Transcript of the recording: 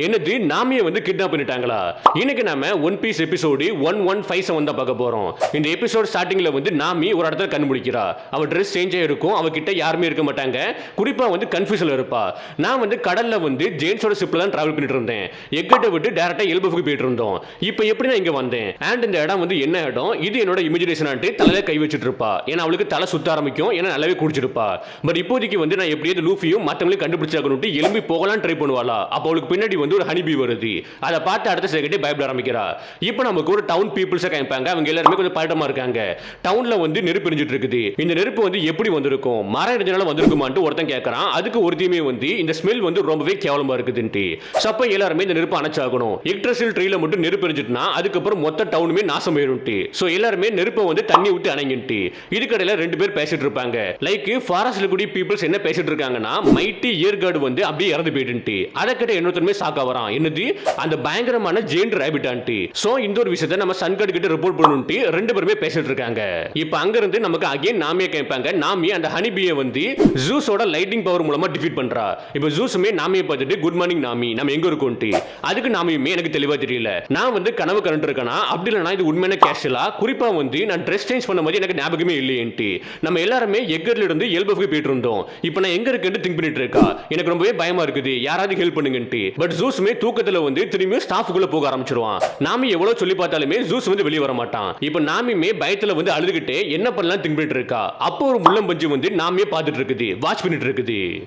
என்னது நாமியை வந்து கிட்னாப் பண்ணிட்டாங்களா? இன்னைக்கு நாம ஒன் பீஸ் எபிசோடு 1157 தான் பார்க்க போறோம். இந்த எபிசோட் ஸ்டார்டிங்ல வந்து நாமி ஒரு இடத்துல கண்டுபிடிக்கிறா. அவ ட்ரெஸ் சேஞ்சே இருக்கும், அவகிட்ட யாருமே இருக்க மாட்டாங்க. குறிப்பா வந்து கன்ஃபியூஷன்ல இருப்பா. நான் வந்து கடல்ல வந்து ஜேம்ஸோட ஷிப்ல தான் டிராவல் பண்ணிட்டு இருந்தேன். எக்கட்ட விட்டு டைரக்டா எல்பஃப்க்கு போயிட்டு இருந்தோம். இப்போ எப்படி நான் இங்க வந்தேன்? அண்ட் இந்த இடம் வந்து என்ன இடம்? இது என்னோட இமேஜினேஷன் ஆண்டு தலையில கை வச்சிட்டு இருப்பா. ஏன்னா அவளுக்கு தலை சுத்த ஆரம்பிக்கும். ஏன்னா நல்லாவே குடிச்சிருப்பா. பட் இப்போதைக்கு வந்து நான் எப்படியாவது லூஃபியும் மத்தவங்களையும் கண்டுபிடிச்சாகணும்னு எலும்பி போகலாம் ட்ரை பண்ணுவாளா? அப்போ அவளுக்கு பின்னாடி வந்து ஒரு ஹனிபி வருது. அதை பார்த்து அடுத்த செகண்டே பயப்பட ஆரம்பிக்கிறா. இப்போ நமக்கு ஒரு டவுன் பீப்புள்ஸை காமிப்பாங்க. அவங்க எல்லாருமே கொஞ்சம் பதட்டமா இருக்காங்க. டவுன்ல வந்து நெருப்பு எரிஞ்சிட்டு இருக்குது. இந்த நெருப்பு வந்து எப்படி வந்திருக்கும்? மரம் எரிஞ்சனால வந்திருக்குமான்ட்டு ஒருத்தன் கேட்கறான். அதுக்கு ஒருத்தையுமே வந்து இந்த ஸ்மெல் வந்து ரொம்பவே கேவலமா இருக்குதுன்ட்டு. சப்ப எல்லாருமே இந்த நெருப்பு அணைச்சாகணும். எக்ட்ரஸில் ட்ரீல மட்டும் நெருப்பு எரிஞ்சிட்டுனா அதுக்கப்புறம் மொத்த டவுனுமே நாசம் ஆயிரும்ட்டு. ஸோ எல்லாருமே நெருப்பை வந்து தண்ணி விட்டு அணைங்கிட்டு. இதுக்கடையில ரெண்டு பேர் பேசிட்டு இருப்பாங்க. லைக் ஃபாரஸ்ட்ல கூடிய பீப்புள்ஸ் என்ன பேசிட்டு இருக்காங்கன்னா மைட்டி இயர்கார்டு வந்து அப்படியே இறந்து போயிட்டு. அதை கிட்ட இன்னொருத்தருமே சாக்கா வரான். என்னது அந்த பயங்கரமான ஜெயின் ராபிட் ஆண்டி. சோ இந்த ஒரு விஷயத்தை நம்ம சன்கார்டு கிட்ட ரிப்போர்ட் பண்ணனும்ட்டு ரெண்டு பேருமே பேசிட்டு இருக்காங்க. இப்போ அங்க இருந்து நமக்கு அகைன் நாமியை கேட்பாங்க. நாமி அந்த ஹனிபியை வந்து ஜூஸோட லைட்டிங் பவர் மூலமா டிஃபீட் பண்றா. இப்போ ஜூஸுமே நாமியை பார்த்துட்டு குட் மார்னிங் நாமி, நம்ம எங்க இருக்கோம்ட்டு. அதுக்கு நாமியுமே எனக்கு தெளிவா தெரியல. நான் வந்து கனவு கரண்ட் இருக்கனா அப்படி இல்லனா இது உண்மையான கேஷுவலா? குறிப்பா வந்து நான் ட்ரெஸ் சேஞ்ச் பண்ணும்போது எனக்கு ஞாபகமே இல்லையேன்ட்டு. நம்ம எல்லாருமே எக்கர்ல இருந்து எல்பஃப்க்கு போயிட்டு இருந்தோம். இப்போ நான் எங்க இருக்கேன்னு திங்க் பண்ணிட்டு இருக்கா. எனக்கு ரொம்பவே பயமா இருக்குது. யாராவது ஹெல்ப் பண்ணுங்கன்ட்டு. பட் ஜூஸுமே தூக்கத்துல வந்து திரும்பி ஸ்டாஃப்குள்ள போக ஆரம்பிச்சிருவான். நாமி எவ்வளவு சொல்லி பார்த்தாலுமே ஜூஸ் வந்து வெளியே வர மாட்டான். இப்போ நாமியுமே பயத்துல வந்து அழுதுகிட்டே என்ன பண்ணலாம் திங்க் பண்ணிட்டு இருக்கா. அப்போ ஒரு முள்ளம் பஞ்சு வந்து நாமியே பார்த்துட்டு இருக்குது, வாட்ச் பண்ணிட்டு இருக்குது.